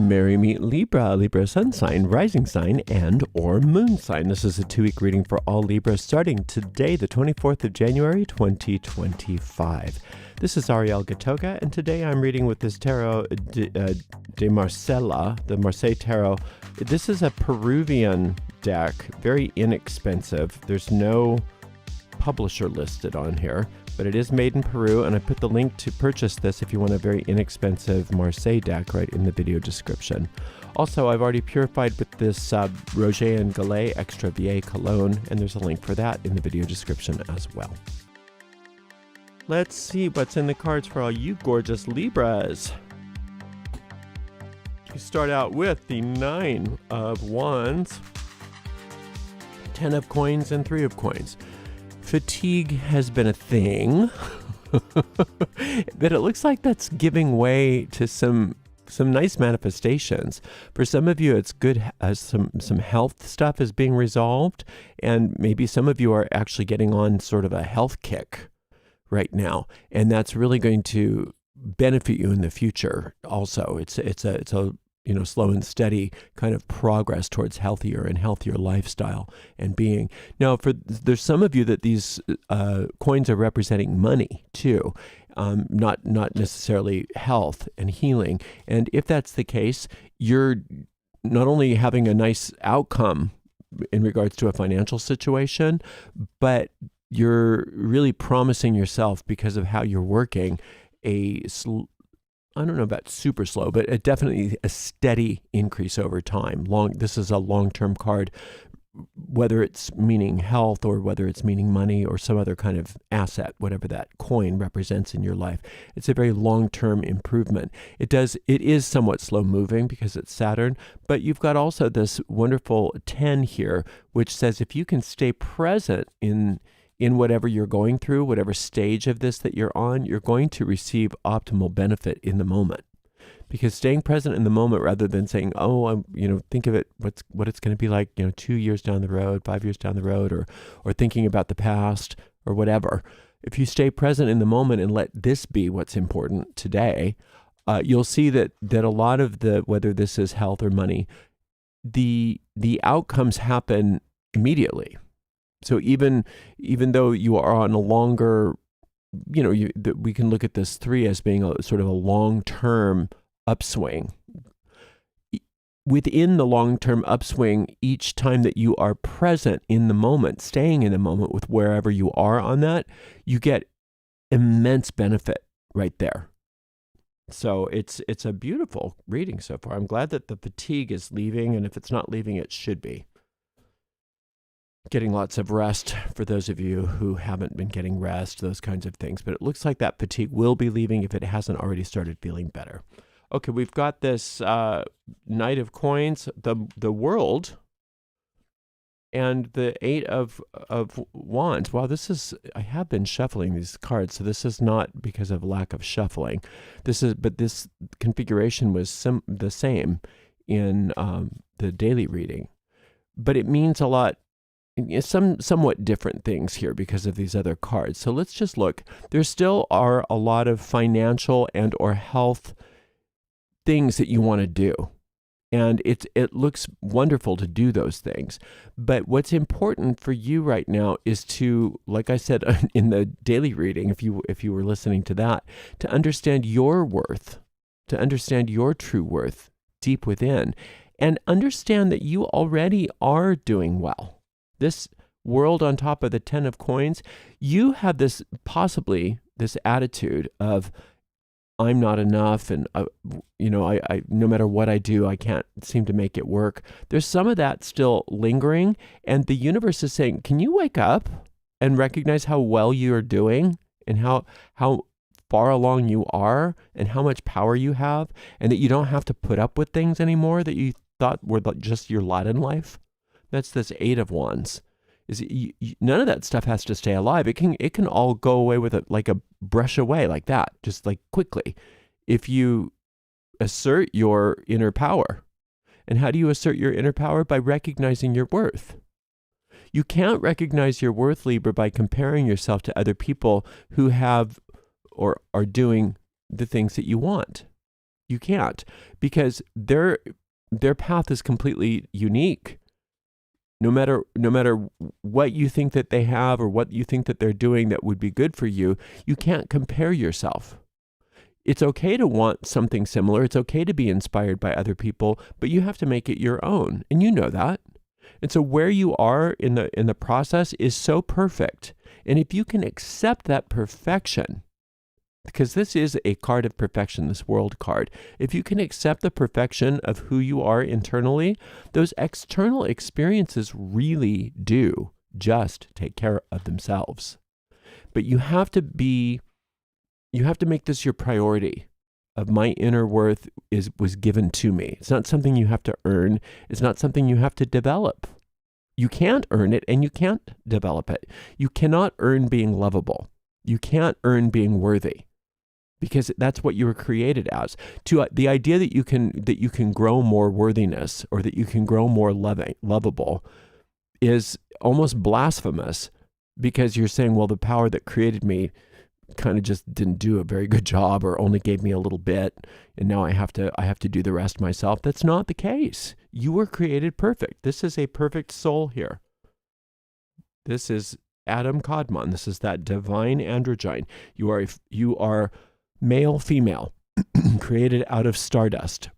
Merry meet Libra, Libra sun sign, rising sign, and or moon sign. This is a 2-week reading for all Libra starting today, the 24th of January, 2025. This is Ariel Gatoga, and today I'm reading with this Tarot de Marcella, the Marseille Tarot. This is a Peruvian deck, very inexpensive. There's no publisher listed on here, but it is made in Peru, and I put the link to purchase this if you want a very inexpensive Marseille deck right in the video description. Also, I've already purified with this Roger and Gallet Extra VA Cologne, and there's a link for that in the video description as well. Let's see what's in the cards for all you gorgeous Libras. We start out with the 9 of Wands, 10 of Coins, and 3 of Coins. Fatigue has been a thing, but it looks like that's giving way to some nice manifestations. For some of you, it's good as some health stuff is being resolved, and maybe some of you are actually getting on sort of a health kick right now, and that's really going to benefit you in the future. Also, it's a slow and steady kind of progress towards healthier and healthier lifestyle and being. Now, there's some of you that these coins are representing money too, not necessarily health and healing. And if that's the case, you're not only having a nice outcome in regards to a financial situation, but you're really promising yourself, because of how you're working, I don't know about super slow, but definitely a steady increase over time. This is a long-term card, whether it's meaning health or whether it's meaning money or some other kind of asset, whatever that coin represents in your life. It's a very long-term improvement. It is somewhat slow-moving because it's Saturn, but you've got also this wonderful 10 here, which says if you can stay present in whatever you're going through, whatever stage of this that you're on, you're going to receive optimal benefit in the moment. Because staying present in the moment, rather than saying, think of it, what it's going to be like, 2 years down the road, 5 years down the road, or thinking about the past or whatever. If you stay present in the moment and let this be what's important today, you'll see that a lot of whether this is health or money, the outcomes happen immediately. So even though you are on a longer, we can look at this 3 as being a sort of a long-term upswing. Within the long-term upswing, each time that you are present in the moment, staying in the moment with wherever you are on that, you get immense benefit right there. So it's a beautiful reading so far. I'm glad that the fatigue is leaving, and if it's not leaving, it should be. Getting lots of rest for those of you who haven't been getting rest, those kinds of things. But it looks like that fatigue will be leaving if it hasn't already started feeling better. Okay, we've got this Knight of Coins, the World, and the 8 of Wands. Wow, I have been shuffling these cards, so this is not because of lack of shuffling. But this configuration was the same in the daily reading. But it means a lot. Somewhat different things here because of these other cards. So let's just look. There still are a lot of financial and or health things that you want to do. And it looks wonderful to do those things. But what's important for you right now is to, like I said in the daily reading, if you were listening to that, to understand your worth, to understand your true worth deep within, and understand that you already are doing well. This World on top of the 10 of Coins, you have possibly this attitude of, I'm not enough, and I no matter what I do, I can't seem to make it work. There's some of that still lingering, and the universe is saying, can you wake up and recognize how well you are doing, and how far along you are, and how much power you have, and that you don't have to put up with things anymore that you thought were just your lot in life? That's this 8 of Wands. None of that stuff has to stay alive. It can all go away with like a brush away like that, just like quickly, if you assert your inner power. And how do you assert your inner power? By recognizing your worth. You can't recognize your worth, Libra, by comparing yourself to other people who have or are doing the things that you want. You can't, because their path is completely unique. No matter what you think that they have or what you think that they're doing that would be good for you, you can't compare yourself. It's okay to want something similar. It's okay to be inspired by other people, but you have to make it your own, and you know that. And so where you are in the process is so perfect. And if you can accept that perfection, because this is a card of perfection, this world card. If you can accept the perfection of who you are internally, those external experiences really do just take care of themselves. But you have to make this your priority of my inner worth was given to me. It's not something you have to earn. It's not something you have to develop. You can't earn it and you can't develop it. You cannot earn being lovable. You can't earn being worthy, because that's what you were created as. The idea that you can grow more worthiness or that you can grow more lovable is almost blasphemous, because you're saying, well, the power that created me kind of just didn't do a very good job or only gave me a little bit, and now I have to do the rest myself. That's not the case. You were created perfect. This is a perfect soul here. This is Adam Kadmon. This is that divine androgyne. You are male, female, created out of stardust.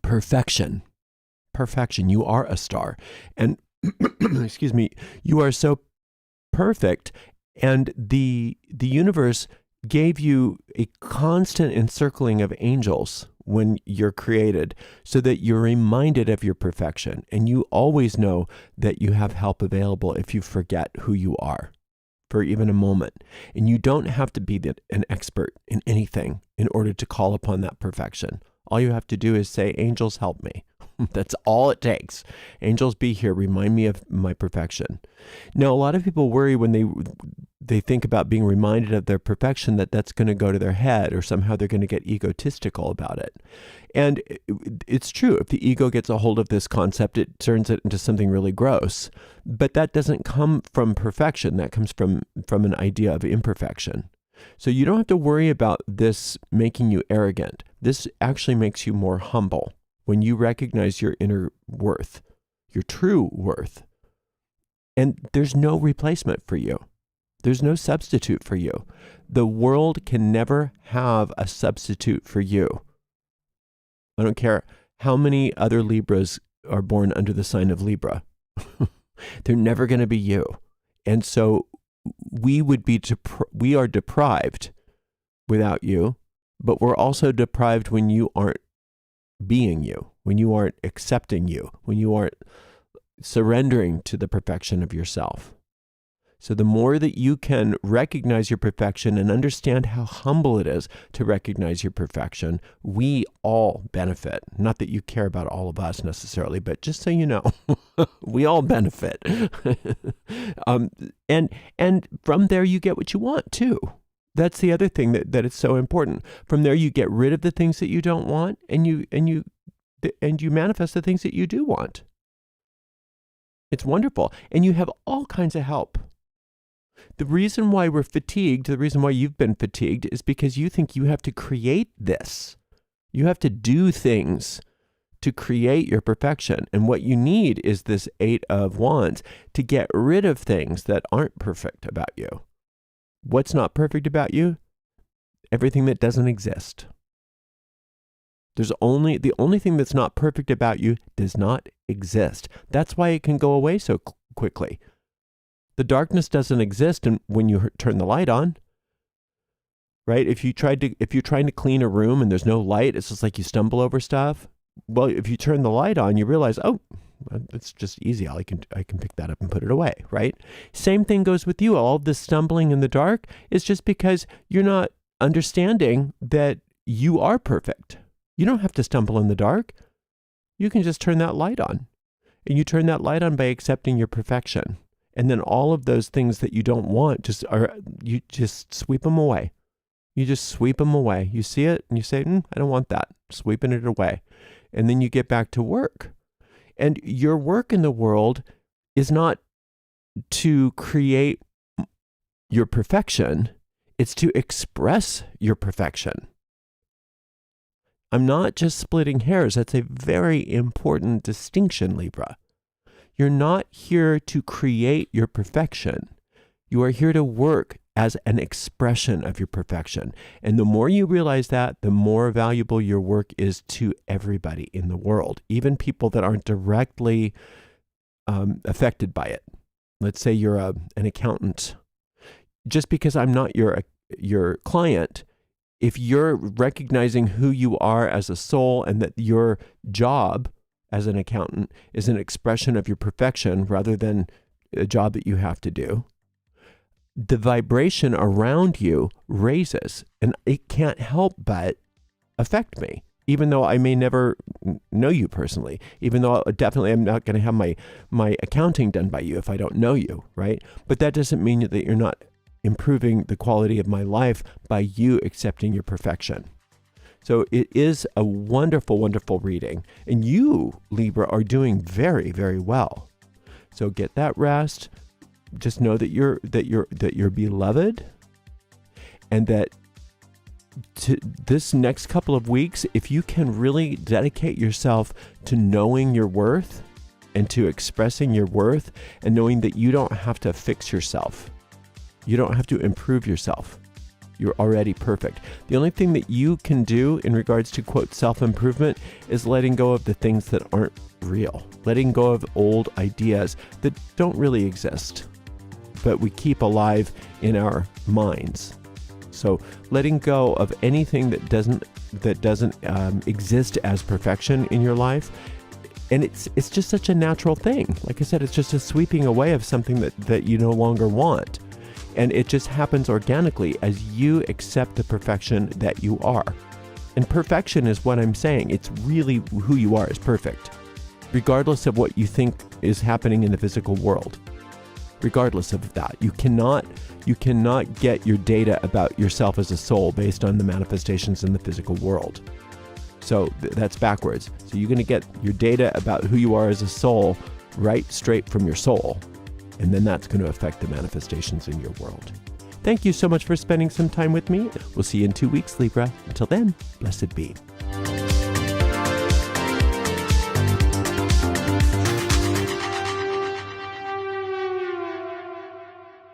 Perfection. You are a star. And, excuse me, you are so perfect, and the universe gave you a constant encircling of angels when you're created, so that you're reminded of your perfection. And you always know that you have help available if you forget who you are for even a moment. And you don't have to be an expert in anything in order to call upon that perfection. All you have to do is say, angels, help me. That's all it takes. Angels, be here. Remind me of my perfection. Now, a lot of people worry when they think about being reminded of their perfection that that's going to go to their head, or somehow they're going to get egotistical about it. And it's true. If the ego gets a hold of this concept, it turns it into something really gross. But that doesn't come from perfection. That comes from an idea of imperfection. So you don't have to worry about this making you arrogant. This actually makes you more humble when you recognize your inner worth, your true worth. And there's no replacement for you. There's no substitute for you. The world can never have a substitute for you. I don't care how many other Libras are born under the sign of Libra. They're never going to be you. And so we are deprived without you, but we're also deprived when you aren't being you, when you aren't accepting you, when you aren't surrendering to the perfection of yourself. So the more that you can recognize your perfection and understand how humble it is to recognize your perfection, we all benefit. Not that you care about all of us necessarily, but just so you know, we all benefit. And from there you get what you want too. That's the other thing that is so important. From there you get rid of the things that you don't want, and you manifest the things that you do want. It's wonderful. And you have all kinds of help. The reason why we're fatigued, the reason why you've been fatigued, is because you think you have to create this. You have to do things to create your perfection. And what you need is this 8 of Wands to get rid of things that aren't perfect about you. What's not perfect about you? Everything that doesn't exist. The only thing that's not perfect about you does not exist. That's why it can go away so quickly. The darkness doesn't exist when you turn the light on, right? If you're trying to clean a room and there's no light, it's just like you stumble over stuff. Well, if you turn the light on, you realize, oh, it's just easy. I can pick that up and put it away, right? Same thing goes with you. All of this stumbling in the dark is just because you're not understanding that you are perfect. You don't have to stumble in the dark. You can just turn that light on. And you turn that light on by accepting your perfection. And then all of those things that you don't want, you just sweep them away. You just sweep them away. You see it and you say, I don't want that. Sweeping it away. And then you get back to work. And your work in the world is not to create your perfection. It's to express your perfection. I'm not just splitting hairs. That's a very important distinction, Libra. You're not here to create your perfection. You are here to work as an expression of your perfection. And the more you realize that, the more valuable your work is to everybody in the world, even people that aren't directly affected by it. Let's say you're an accountant. Just because I'm not your client, if you're recognizing who you are as a soul and that your job as an accountant is an expression of your perfection rather than a job that you have to do, the vibration around you raises, and it can't help but affect me, even though I may never know you personally, even though definitely I'm not going to have my accounting done by you if I don't know you, right? But that doesn't mean that you're not improving the quality of my life by you accepting your perfection. So it is a wonderful, wonderful reading. And you, Libra, are doing very, very well. So get that rest. Just know that you're beloved, and that this next couple of weeks, if you can really dedicate yourself to knowing your worth and to expressing your worth and knowing that you don't have to fix yourself. You don't have to improve yourself. You're already perfect. The only thing that you can do in regards to, quote, self-improvement is letting go of the things that aren't real, letting go of old ideas that don't really exist, but we keep alive in our minds. So letting go of anything that doesn't exist as perfection in your life. And it's just such a natural thing. Like I said, it's just a sweeping away of something that you no longer want. And it just happens organically as you accept the perfection that you are. And perfection is what I'm saying. It's really who you are is perfect, regardless of what you think is happening in the physical world. Regardless of that, you cannot get your data about yourself as a soul based on the manifestations in the physical world. So that's backwards. So you're going to get your data about who you are as a soul right straight from your soul. And then that's going to affect the manifestations in your world. Thank you so much for spending some time with me. We'll see you in 2 weeks, Libra. Until then, blessed be.